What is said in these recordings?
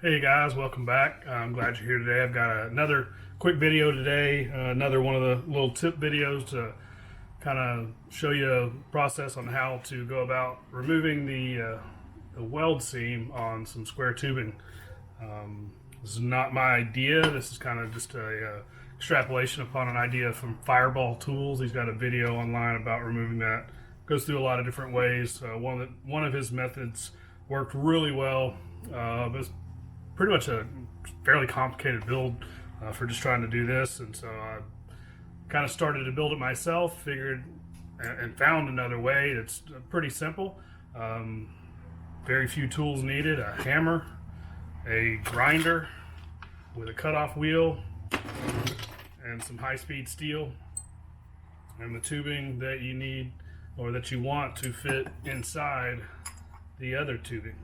Hey guys, welcome back. I'm glad you're here today. I've got another quick video today, another one of the little tip videos to kind of show you a process on how to go about removing the weld seam on some square tubing. This is not my idea. This is kind of just a extrapolation upon an idea from Fireball Tools. He's got a video online about removing that. Goes through a lot of different ways. One of his methods worked really well. But pretty much a fairly complicated build for just trying to do this, and so I kind of started to build it myself. Figured and found another way. It's pretty simple. Very few tools needed: a hammer, a grinder with a cutoff wheel, and some high-speed steel, and the tubing that you need or that you want to fit inside the other tubing.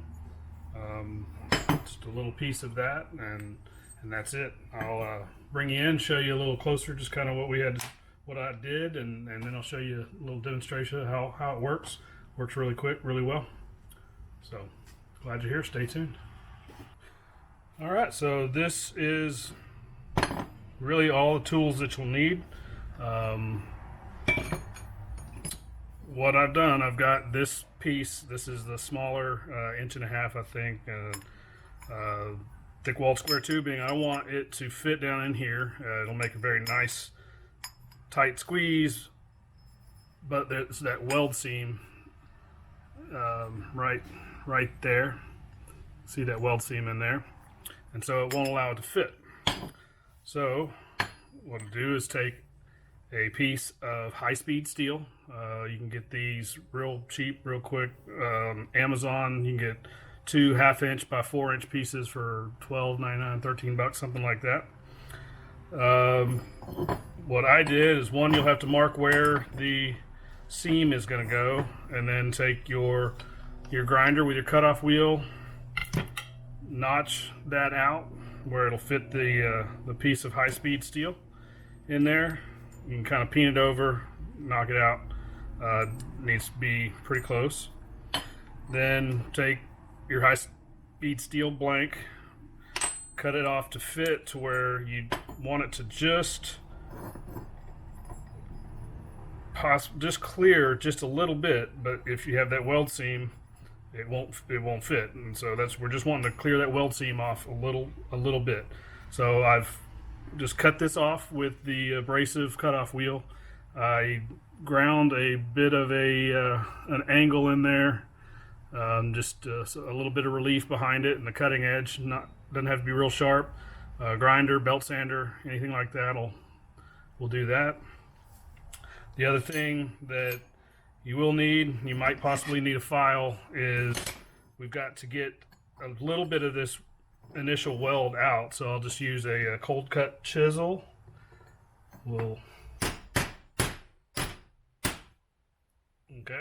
Just a little piece of that, and that's it. I'll bring you in, show you a little closer, just kind of what I did, and then I'll show you a little demonstration of how it works. Works really quick, really well. So glad you're here. Stay tuned. All right, so this is really all the tools that you'll need. What I've done, I've got this piece. This is the smaller 1.5 inches, I think. Thick walled square tubing. I want it to fit down in here. It'll make a very nice tight squeeze, but there's that weld seam right there. See that weld seam in there, and so it won't allow it to fit. So what I'll do is take a piece of high-speed steel. You can get these real cheap, real quick. Amazon, you can get 2 1/2-inch by 4-inch pieces for $12.99, $13, something like that. What I did is, one, you'll have to mark where the seam is going to go, and then take your grinder with your cutoff wheel, notch that out where it'll fit the piece of high-speed steel in there. You can kind of peen it over, knock it out. Needs to be pretty close. Then take your high-speed steel blank, cut it off to fit to where you want it to just clear just a little bit. But if you have that weld seam, it won't fit. And so we're just wanting to clear that weld seam off a little bit. So I've just cut this off with the abrasive cutoff wheel. I ground a bit of an angle in there, just a little bit of relief behind it, and the cutting edge doesn't have to be real sharp. Grinder, belt sander, anything like that will do that. The other thing that you will need, you might possibly need a file, is we've got to get a little bit of this initial weld out. So I'll just use a cold cut chisel. Okay,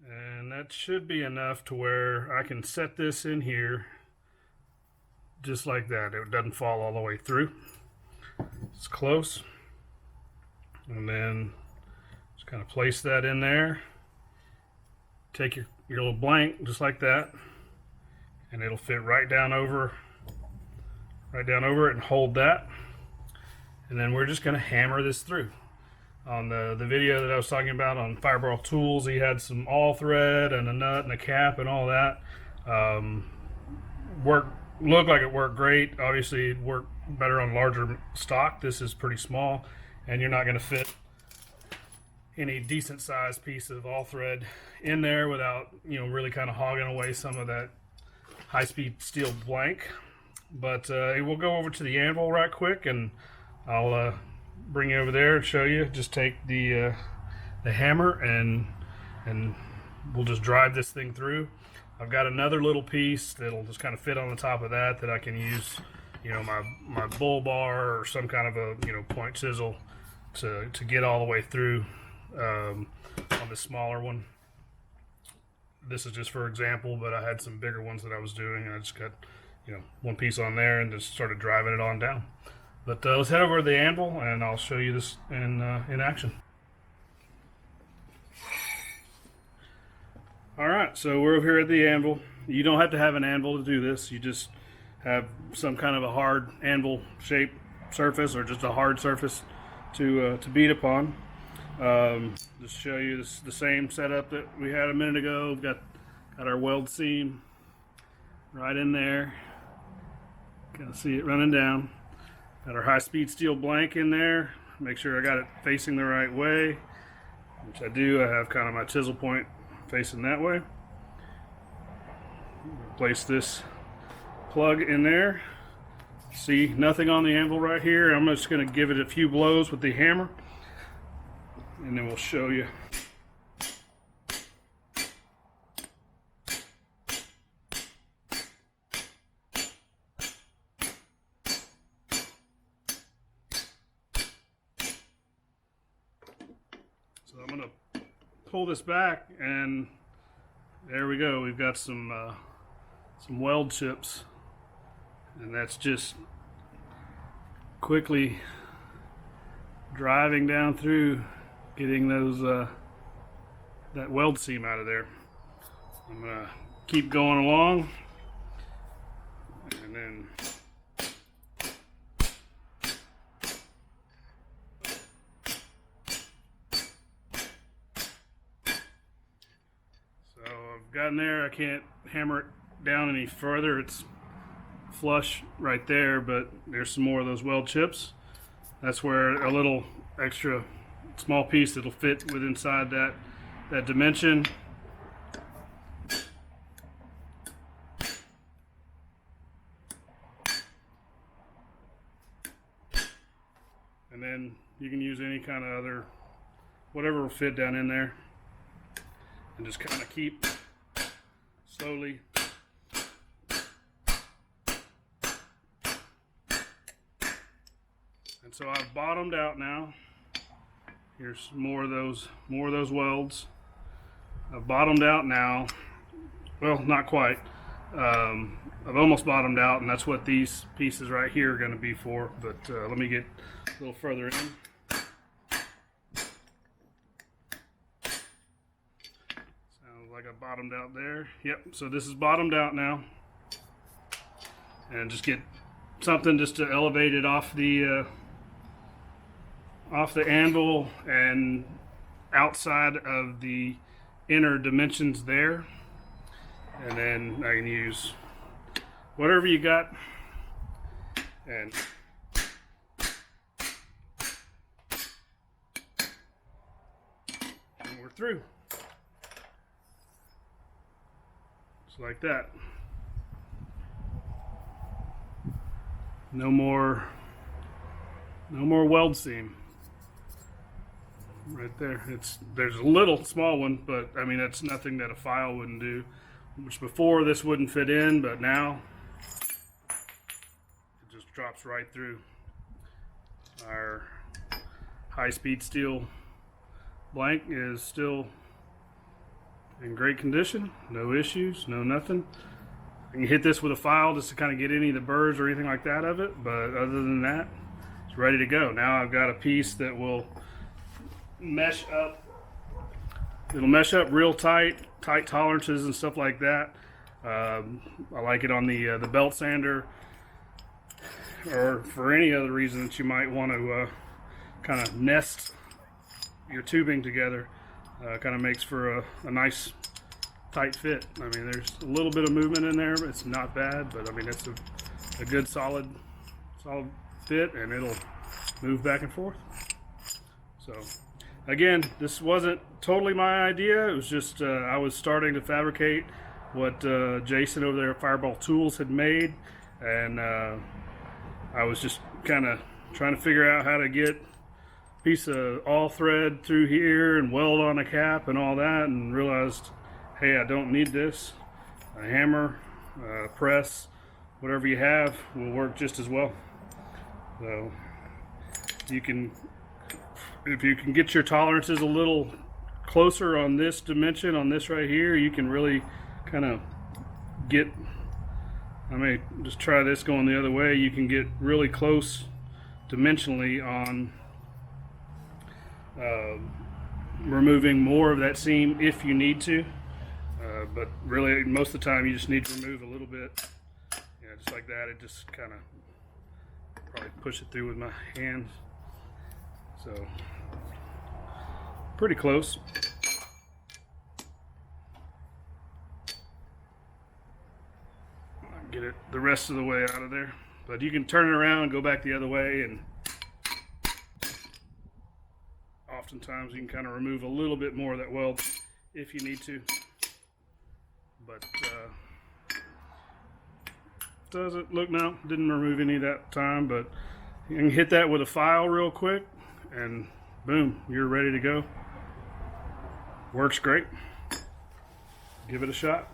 and that should be enough to where I can set this in here just like that. It doesn't fall all the way through. It's close. And then just kind of place that in there. Take your little blank just like that, and it'll fit right down over it and hold that. And then we're just going to hammer this through. On the video that I was talking about on Fireball Tools, he had some all thread and a nut and a cap and all that. Looked like it worked great. Obviously it worked better on larger stock. This is pretty small, and you're not going to fit any decent sized piece of all thread in there without really kind of hogging away some of that high-speed steel blank. But we'll go over to the anvil right quick, and I'll bring you over there and show you. Just take the hammer and we'll just drive this thing through. I've got another little piece that'll just kind of fit on the top of that I can use, my bull bar or some kind of a point chisel to get all the way through on the smaller one. This is just for example, but I had some bigger ones that I was doing, and I just got one piece on there and just started driving it on down. But let's head over to the anvil, and I'll show you this in action. All right, so we're over here at the anvil. you don't have to have an anvil to do this. You just have some kind of a hard anvil shaped surface, or just a hard surface to beat upon. Just show you the same setup that we had a minute ago. We've got our weld seam right in there. Kind of see it running down. Got our high-speed steel blank in there. Make sure I got it facing the right way, which I do. I have kind of my chisel point facing that way. Place this plug in there. See, nothing on the anvil right here. I'm just going to give it a few blows with the hammer, and then we'll show you. So I'm going to pull this back, and there we go. We've got some weld chips, and that's just quickly driving down through, getting those that weld seam out of there. I'm gonna keep going along, and then so I've gotten there. I can't hammer it down any further. It's flush right there, but there's some more of those weld chips. That's where a little extra small piece that'll fit with inside that dimension. And then you can use any kind of other, whatever will fit down in there, and just kind of keep slowly And so I've bottomed out now. Here's more of those welds. I've bottomed out now. Well, not quite. I've almost bottomed out, and that's what these pieces right here are going to be for. But let me get a little further in. Sounds like I bottomed out there. Yep, so this is bottomed out now. And just get something just to elevate it off the anvil and outside of the inner dimensions there. And then I can use whatever you got, and we're through. Just like that. No more weld seam. Right there. There's a little small one, but I mean that's nothing that a file wouldn't do. Which before this wouldn't fit in, but now it just drops right through. Our high-speed steel blank is still in great condition. No issues, no nothing. I can hit this with a file just to kind of get any of the burrs or anything like that of it, but other than that, it's ready to go. Now I've got a piece that will mesh up. It'll mesh up real tight tolerances and stuff like that. I like it on the belt sander, or for any other reason that you might want to kind of nest your tubing together. Kind of makes for a nice tight fit. I mean, there's a little bit of movement in there, but it's not bad. But I mean, it's a good solid fit, and it'll move back and forth. So again, this wasn't totally my idea. It was just I was starting to fabricate what Jason over there at Fireball Tools had made, and I was just kind of trying to figure out how to get a piece of all thread through here and weld on a cap and all that, and realized, hey, I don't need this. A hammer, press, whatever you have will work just as well. So you can, if you can get your tolerances a little closer on this dimension, on this right here, you can really kind of get, I may just try this going the other way, you can get really close dimensionally on removing more of that seam if you need to. But really, most of the time, you just need to remove a little bit. Yeah, just like that. It just kind of probably push it through with my hands. So pretty close. I'll get it the rest of the way out of there. But you can turn it around and go back the other way, and oftentimes you can kind of remove a little bit more of that weld if you need to. But doesn't look, no, didn't remove any that time, but you can hit that with a file real quick and boom, you're ready to go. Works great. Give it a shot.